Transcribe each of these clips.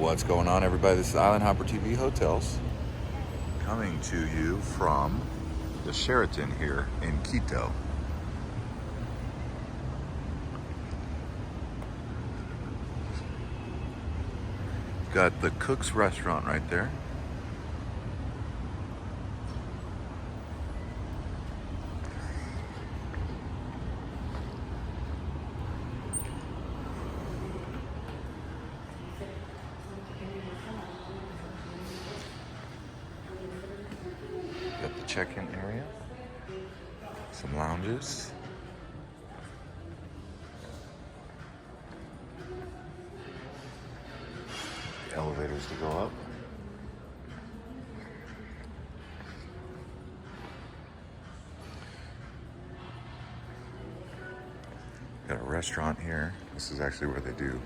What's going on, everybody? This is Island Hopper TV Hotels coming to you from the Sheraton here in Quito. Got the Cook's Restaurant right there. Got the check-in area, some lounges. The elevators to go up. Got a restaurant here. This is actually where they do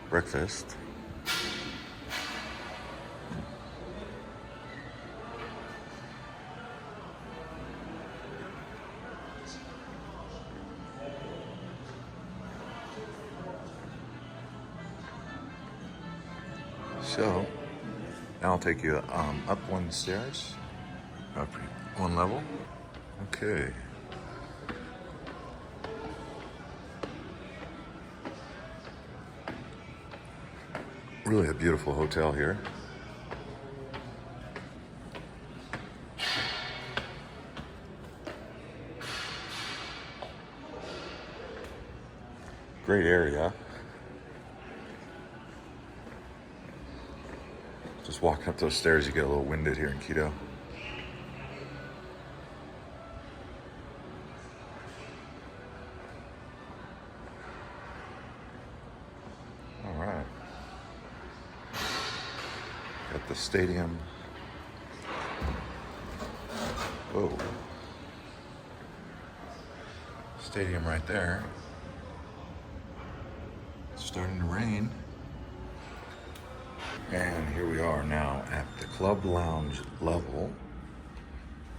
breakfast. So now I'll take you up one stairs, up one level. Okay. Really a beautiful hotel here. Great area. Just walking up those stairs, you get a little winded here in Quito. All right. Got the stadium. Whoa. Stadium right there. It's starting to rain. And here we are now at the club lounge level.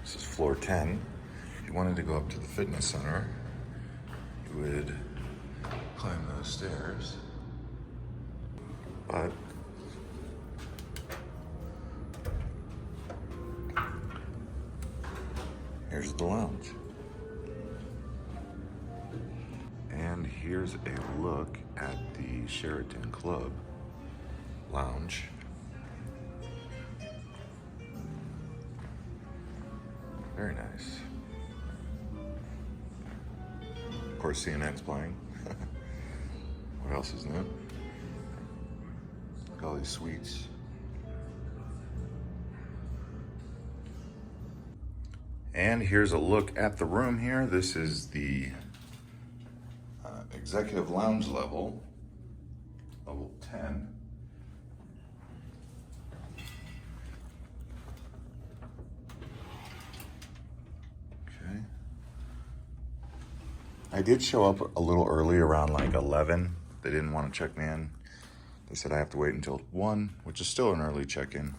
This is floor 10. If you wanted to go up to the fitness center, you would climb those stairs. But here's the lounge. And here's a look at the Sheraton Club Lounge. Very nice. Of course, CNN's playing. What else is new? Look at all these suites. And here's a look at the room here. This is the executive lounge level, level 10. Okay. I did show up a little early, around like 11. They didn't want to check me in. They said I have to wait until 1, which is still an early check-in.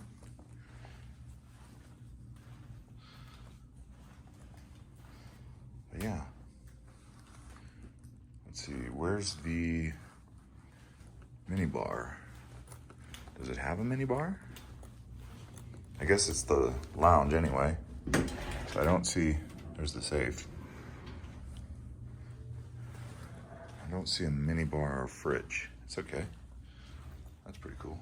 But yeah. Let's see, where's the mini bar? Does it have a mini bar? I guess it's the lounge anyway. So I don't see, there's the safe. I don't see a mini bar or fridge. It's okay. That's pretty cool.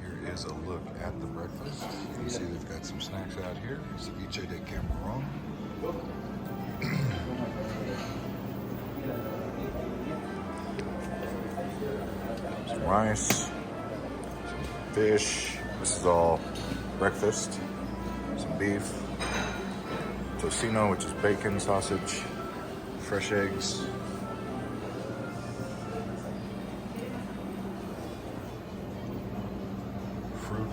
Here is a look at the breakfast. You can see they've got some snacks out here. Ceviche de camarón. Some rice, some fish. This is all breakfast. Some beef, tocino, which is bacon, sausage, fresh eggs. Fruit.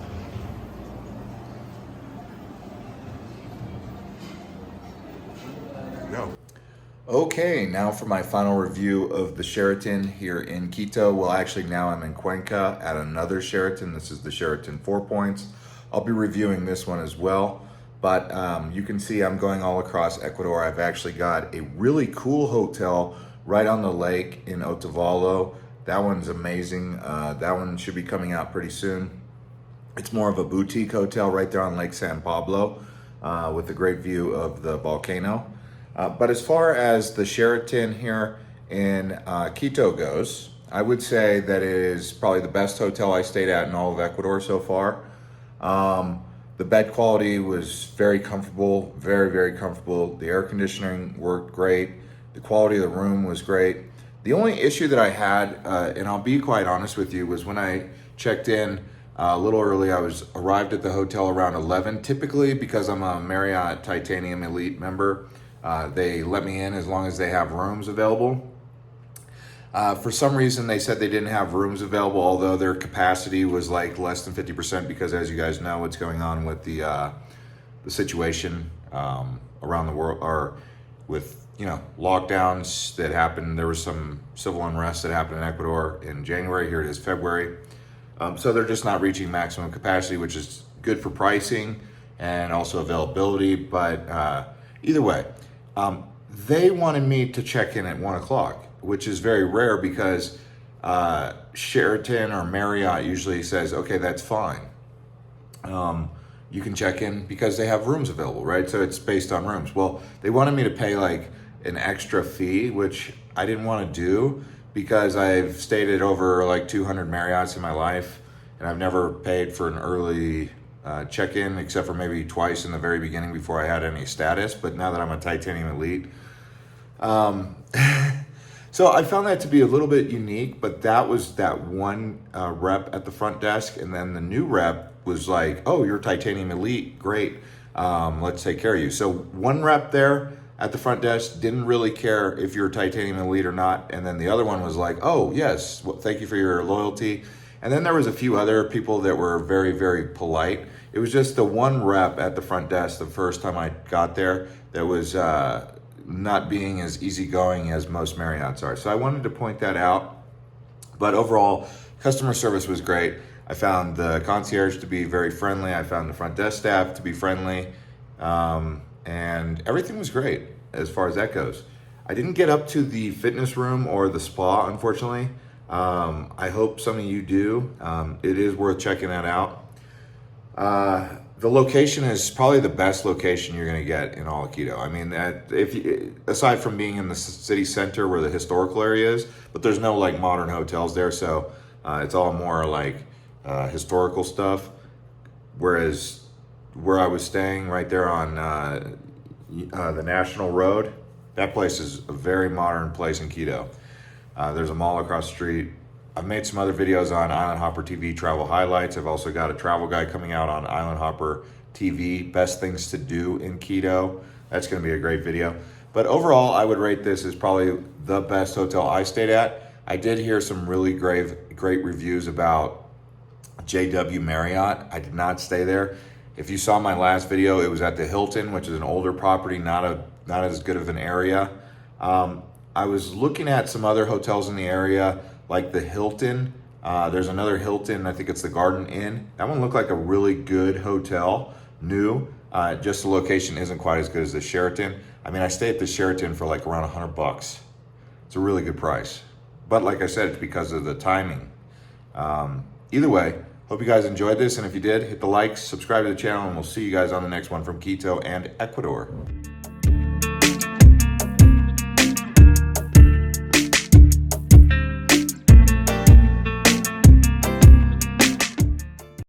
There you go. Okay, now for my final review of the Sheraton here in Quito. Well, actually now I'm in Cuenca at another Sheraton. This is the Sheraton 4 Points. I'll be reviewing this one as well, but you can see I'm going all across Ecuador. I've actually got a really cool hotel right on the lake in Otavalo. That one's amazing. That one should be coming out pretty soon. It's more of a boutique hotel right there on Lake San Pablo with a great view of the volcano. But as far as the Sheraton here in Quito goes, I would say that it is probably the best hotel I stayed at in all of Ecuador so far. The bed quality was very comfortable, very, very comfortable. The air conditioning worked great. The quality of the room was great. The only issue that I had, and I'll be quite honest with you, was when I checked in a little early. I arrived at the hotel around 11. Typically, because I'm a Marriott Titanium Elite member, they let me in as long as they have rooms available. For some reason, they said they didn't have rooms available, although their capacity was like less than 50%, because as you guys know, what's going on with the situation around the world, or with lockdowns that happened. There was some civil unrest that happened in Ecuador in January. Here it is February. So they're just not reaching maximum capacity, which is good for pricing and also availability. But either way, they wanted me to check in at 1 o'clock, which is very rare because Sheraton or Marriott usually says, okay, that's fine. You can check in because they have rooms available, right? So it's based on rooms. Well, they wanted me to pay like an extra fee, which I didn't want to do because I've stayed at over like 200 Marriotts in my life, and I've never paid for an early check-in except for maybe twice in the very beginning before I had any status. But now that I'm a Titanium Elite, so I found that to be a little bit unique. But that was that one rep at the front desk, and then the new rep was like, "Oh, you're Titanium Elite, great. Let's take care of you." So one rep there at the front desk didn't really care if you're Titanium Elite or not, and then the other one was like, "Oh yes, well, thank you for your loyalty." And then there was a few other people that were very, very polite. It was just the one rep at the front desk the first time I got there that was not being as easygoing as most Marriotts are. So I wanted to point that out. But overall, customer service was great. I found the concierge to be very friendly. I found the front desk staff to be friendly. And everything was great as far as that goes. I didn't get up to the fitness room or the spa, unfortunately. I hope some of you do. It is worth checking that out. The location is probably the best location you're going to get in all of Quito. I mean, aside from being in the city center where the historical area is, but there's no like modern hotels there, so it's all more like historical stuff. Whereas where I was staying right there on the National Road, that place is a very modern place in Quito. There's a mall across the street. I've made some other videos on Island Hopper TV travel highlights. I've also got a travel guide coming out on Island Hopper TV, best things to do in Quito. That's going to be a great video. But overall, I would rate this as probably the best hotel I stayed at. I did hear some really great reviews about JW Marriott. I did not stay there. If you saw my last video, it was at the Hilton, which is an older property, not as good of an area. I was looking at some other hotels in the area, like the Hilton. There's another Hilton, I think it's the Garden Inn. That one looked like a really good hotel, new. Just the location isn't quite as good as the Sheraton. I mean, I stayed at the Sheraton for like around $100. It's a really good price. But like I said, it's because of the timing. Either way, hope you guys enjoyed this. And if you did, hit the like, subscribe to the channel, and we'll see you guys on the next one from Quito and Ecuador.